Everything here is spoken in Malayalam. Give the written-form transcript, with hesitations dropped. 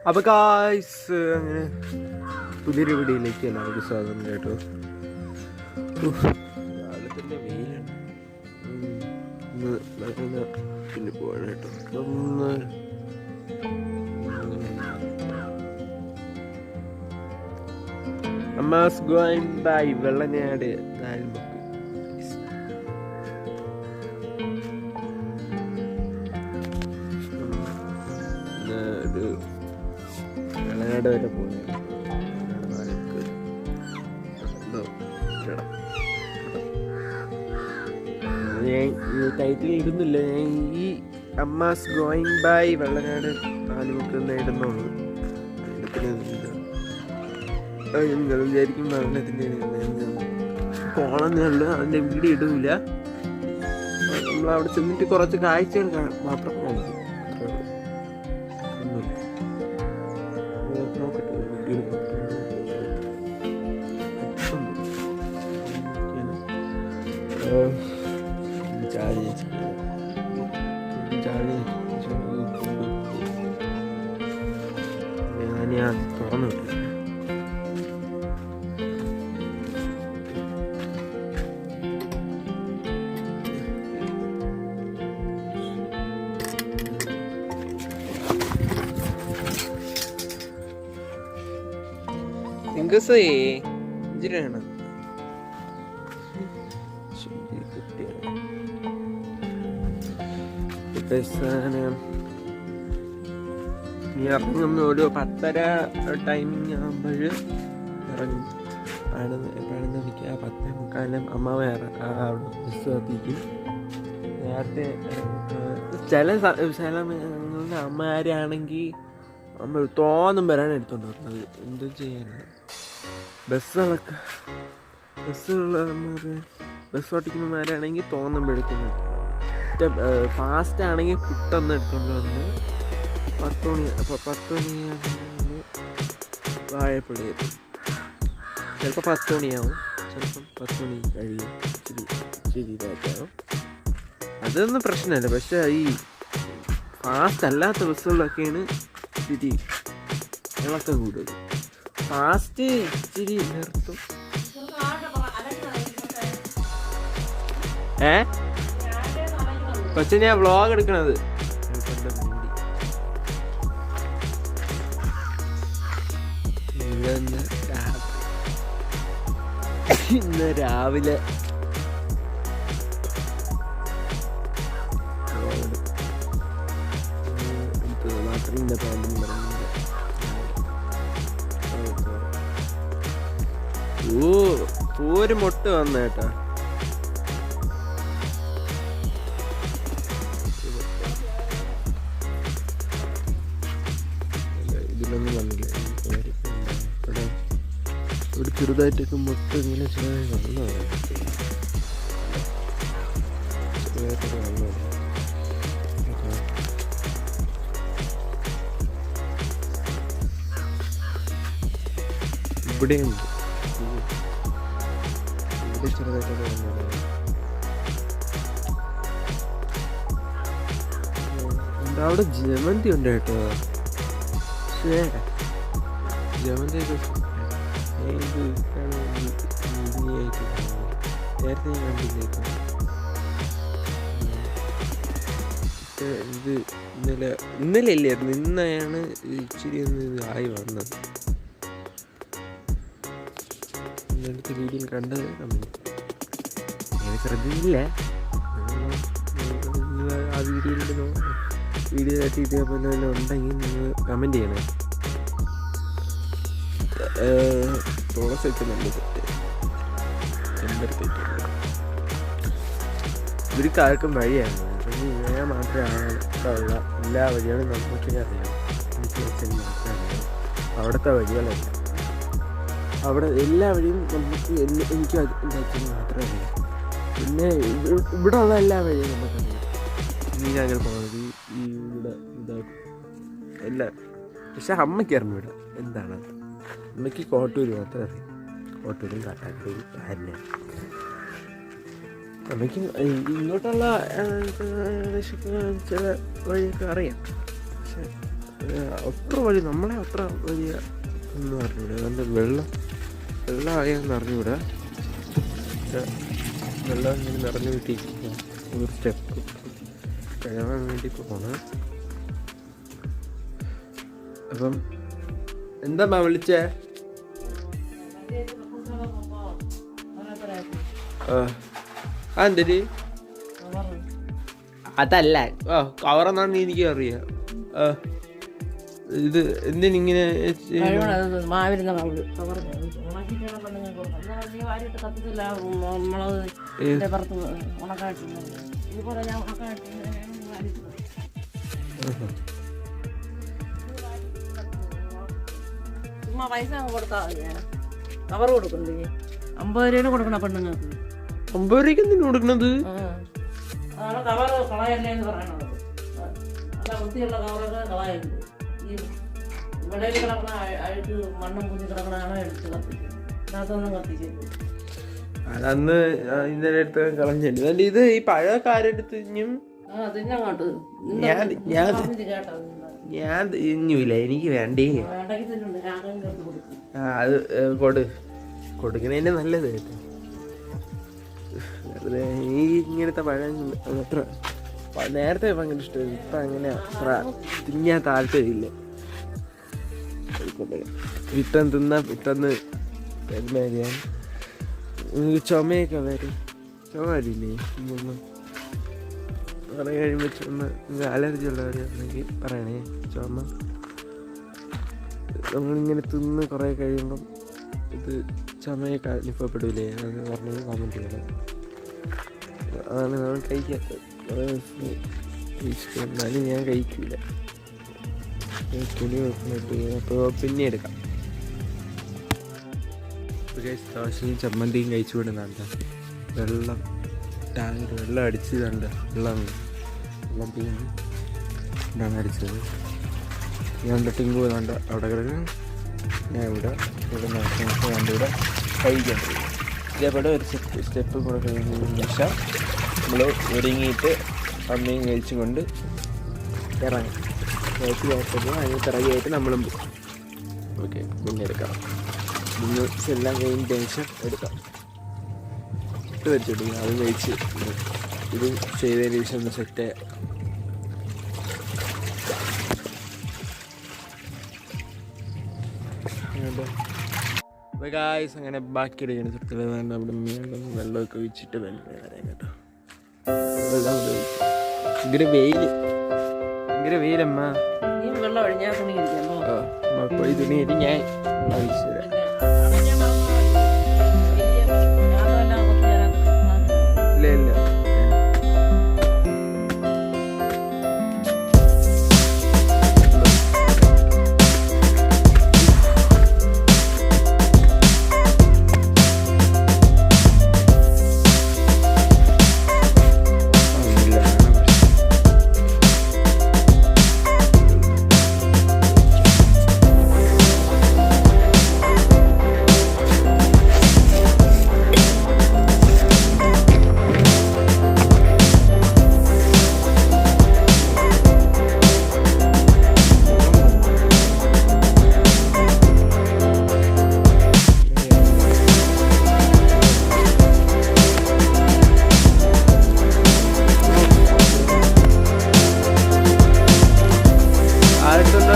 അപ്പോൾ ഗായ്സ് അങ്ങനെ പുതിയൊരു വീഡിയോയിലേക്ക് എല്ലാവർക്കും സ്വാഗതം കേട്ടോ. രാവിലെ തന്നെ വെയിലാണ്. പിന്നെ പോവാണ് കേട്ടോ. അമ്മാസ് ഗോയിങ് ബൈ വെള്ളനാട് നാലുമുക്ക്. വെള്ളനാട് വരെ പോകുന്നത് ഞാൻ ടൈറ്റിൽ ഇടുന്നില്ല. ഞാൻ ഈ അമ്മാസ് ഗോയിങ് ബൈ വെള്ളനാട് നാലുമുക്ക് ഇടുന്നുള്ളൂ. നിങ്ങൾ വിചാരിക്കും ഭരണത്തിൻ്റെ പോകണമെന്നുള്ളൂ. അതിൻ്റെ വീഡിയോ ഇടില്ല. നമ്മളവിടെ ചെന്നിട്ട് കുറച്ച് കാഴ്ചകൾ മാത്രം കാണിക്കും. നോക്കട്ടെ ഞാൻ തുറന്നു. ഇറങ്ങുന്ന ഒരു 10:30 ടൈമിങ് ആകുമ്പോൾ ഇറങ്ങും. എപ്പോഴാണെന്ന് വിളിക്കുക 10:45 അമ്മ അവിടെ ബസ് എത്തിക്കും. നേരത്തെ ചില സ്ഥലങ്ങളുടെ അമ്മമാരാണെങ്കിൽ അമ്മ തോന്നും വരാൻ എടുത്തോണ്ട് വരുന്നത്. എന്ത് ചെയ്യാനാണ് ബസ് ഓടിക്കുന്നവരാണെങ്കിൽ തോന്നുമ്പോഴേക്കും ഫാസ്റ്റ് ആണെങ്കിൽ പെട്ടെന്ന് എടുത്തോണ്ട് വന്ന് 10 മണി. അപ്പോൾ 10 മണിയാകുമ്പോൾ വാഴപ്പള്ളി എത്തും. ചിലപ്പോൾ 10 മണിയാവും, ചിലപ്പം 10 മണി കഴിയും. ഇച്ചിരി ഇതായിട്ടാവും. അതൊന്നും പ്രശ്നമല്ല. പക്ഷേ ഈ ഫാസ്റ്റ് അല്ലാത്ത ബസ്സുകളിലൊക്കെയാണ് ഇച്ചിരി ഇളക്കം കൂടുതൽ. ഫാസ്റ്റ് ഇച്ചിരി നിർത്തും. പക്ഷെ ഞാൻ വ്ളോഗ് എടുക്കണത് ഇന്ന് രാവിലെ മാത്രം പാമ്പും പറയുന്നത്. ഒരു മുട്ട വന്നേട്ടാ. ഇതിലൊന്നും വന്നില്ല. ഇവിടെ ചെറുതായിട്ടൊക്കെ മുട്ട ഇങ്ങനെ ചെറുതായിട്ട് വന്നു. ഇവിടെയുണ്ട്. ഇവിടെ ചെറുതായിട്ടൊക്കെ വന്നത്. അവിടെ ജമന്തി ഉണ്ട് കേട്ടോ. പക്ഷേ ജമന്തി നേരത്തെ ഞാൻ കണ്ടില്ലേക്കും. ഇത് ഇന്നലെ അല്ലായിരുന്നു. ഇന്നാണ് ഇച്ചിരി ഒന്ന് ആയി വന്നത്. ഇന്നലത്തെ വീഡിയോയിൽ കണ്ടത് എനിക്ക് ശ്രദ്ധയില്ല. ആ വീഡിയോ ആയിട്ട് ഇതേപോലെ വല്ല ഉണ്ടെങ്കിൽ നിങ്ങൾ കമൻറ്റ് ചെയ്യണേ. തുളസി നല്ല സെറ്റ് ചെമ്പരത്തേക്ക് ഇവർക്കാർക്കും വഴിയാണ്. ഞാൻ മാത്രമേ ഉള്ള എല്ലാ വഴികളും നമുക്ക് അറിയാം. എനിക്ക് അച്ഛൻ മാത്രമേ അറിയാം. അവിടുത്തെ വഴികളല്ല. അവിടെ എല്ലാ വഴിയും നമുക്ക് എനിക്ക് എൻ്റെ അച്ഛന് മാത്രമേ അറിയാം. പിന്നെ ഇവിടെ ഉള്ള എല്ലാ വഴിയും നമുക്കറിയാം. നീരാങ്ങൾ പോകുന്നത് ഇവിടെ ഇതാക്കും എല്ലാം. പക്ഷെ അമ്മയ്ക്ക് അറിഞ്ഞൂടെ എന്താണ്. അമ്മയ്ക്ക് കോട്ടൂർ മാത്രമേ അറിയാം. കോട്ടൂരും കാട്ടാക്കൂരും ആരെയാണ്. അമ്മയ്ക്കും ഇങ്ങോട്ടുള്ള ചില വഴിയൊക്കെ അറിയാം. പക്ഷെ അത്ര വഴി നമ്മളെ അത്ര വലിയ ഒന്നും അറിഞ്ഞൂടെ. അതുകൊണ്ട് വെള്ളമായെന്ന് അറിഞ്ഞൂടെ. വെള്ളം ഇങ്ങനെ നിറഞ്ഞു കിട്ടിയിരിക്കുക. ഒരു സ്റ്റെപ്പ് കഴുകാൻ വേണ്ടി പോകണം. അപ്പം എന്താ വിളിച്ചേ? എന്തൊരു അതല്ല കവറെന്നാണ് എനിക്ക് അറിയാം. ഇത് എന്തിനിങ്ങനെ പൈസ കൊടുത്താ കവർ കൊടുക്കണ്ടേ? 50 രൂപ കൊടുക്കണ പെണ്ണുങ്ങൾക്ക്. 50 രൂപയ്ക്ക് എന്തിനു കൊടുക്കണത്? അതാണ് കവർ കളയല്ലേ എന്ന് പറയണത്. നല്ല വൃത്തിയുള്ള കവറൊക്കെ കളയരുത്. ഈ ഇവിടെ കിടക്കണ അഴുക്ക് മണ്ണും കുഞ്ഞി കിടക്കണതാണ് എടുത്ത് കത്തിക്കും. അതിനകത്തൊന്നും കത്തിക്കരുത്. അതന്ന് ഇതിന്റെ അടുത്ത് കളഞ്ഞില്ല. ഇത് ഈ പഴയക്കാരെടുത്ത് ഇനിയും ഞാൻ ഇഞ്ഞൂല. എനിക്ക് വേണ്ടേ. അത് കൊടുക്കുന്നതിന്റെ നല്ലത്. വെറുതെ ഈ ഇങ്ങനത്തെ പഴം അത്ര നേരത്തെ ഭയങ്കര ഇഷ്ടമായി. ഇപ്പം അങ്ങനെ അത്ര തിന്നാൻ താല്പര്യമില്ല. പിറ്റന്ന് തിന്നാ പിറ്റന്ന് ഞാൻ ചുമയൊക്കെ വരും. ചുമ വരില്ലേ? കുറെ കഴിയുമ്പോൾ ചുമ അലർജി ഉള്ളവരാണെങ്കിൽ പറയണേ. ചുമ നമ്മളിങ്ങനെ തിന്ന് കുറേ കഴിയുമ്പം ഇത് ചുമയൊക്കെ അനുഭവപ്പെടില്ലേ? അത് പറഞ്ഞ് കമൻറ്റ് ചെയ്യണം. അതാണ് നമ്മൾ കഴിക്കാത്തത്. എന്നാലും ഞാൻ കഴിക്കില്ല. തുണി അപ്പോൾ പിന്നെ എടുക്കാം. ദോശയും ചമ്മന്തിയും കഴിച്ചു വിടുന്നുണ്ട്. വെള്ളം ടാങ്കിൽ വെള്ളം അടിച്ചതുണ്ട്. വെള്ളം ഇതാണ് അടിച്ചത്. ഞാൻ ടിങ്കു വേണ്ട അവിടെ കിടക്കും. ഞാൻ ഇവിടെ ഇവിടെ കഴിക്കേണ്ടത്. ഇതേപോലെ ഒരു സ്റ്റെപ്പ് കൂടെ കഴിഞ്ഞതിന് ശേഷം നമ്മൾ ഒരുങ്ങിയിട്ട് അമ്മയും കഴിച്ചും കൊണ്ട് ഇറങ്ങും. കഴിച്ച് അതിന് പിറകെയായിട്ട് നമ്മളും പോകും. ഓക്കെ, പിന്നെ എടുക്കാം. ഇന്ന് എല്ലാം കഴിഞ്ഞ ശേഷം എടുക്കാം. ഇത് വെച്ചിട്ട് അത് കഴിച്ച് ഇത് ചെയ്തതിന് ശേഷം ഒന്ന് സെറ്റ് ഗായ്സ്. അങ്ങനെ ബാക്കി എടുക്കണം. സുഹൃത്തുക്കളെ വേണ്ട അവിടെ വെള്ളമൊക്കെ ഒഴിച്ചിട്ട് വരാം കേട്ടോ. ഭയങ്കര വെയിലമ്മ. പോയി തുണി കയറ്റി ഞാൻ ഒഴിച്ചു തരാം. ഇല്ല ഇല്ല ആർക്കുണ്ടോ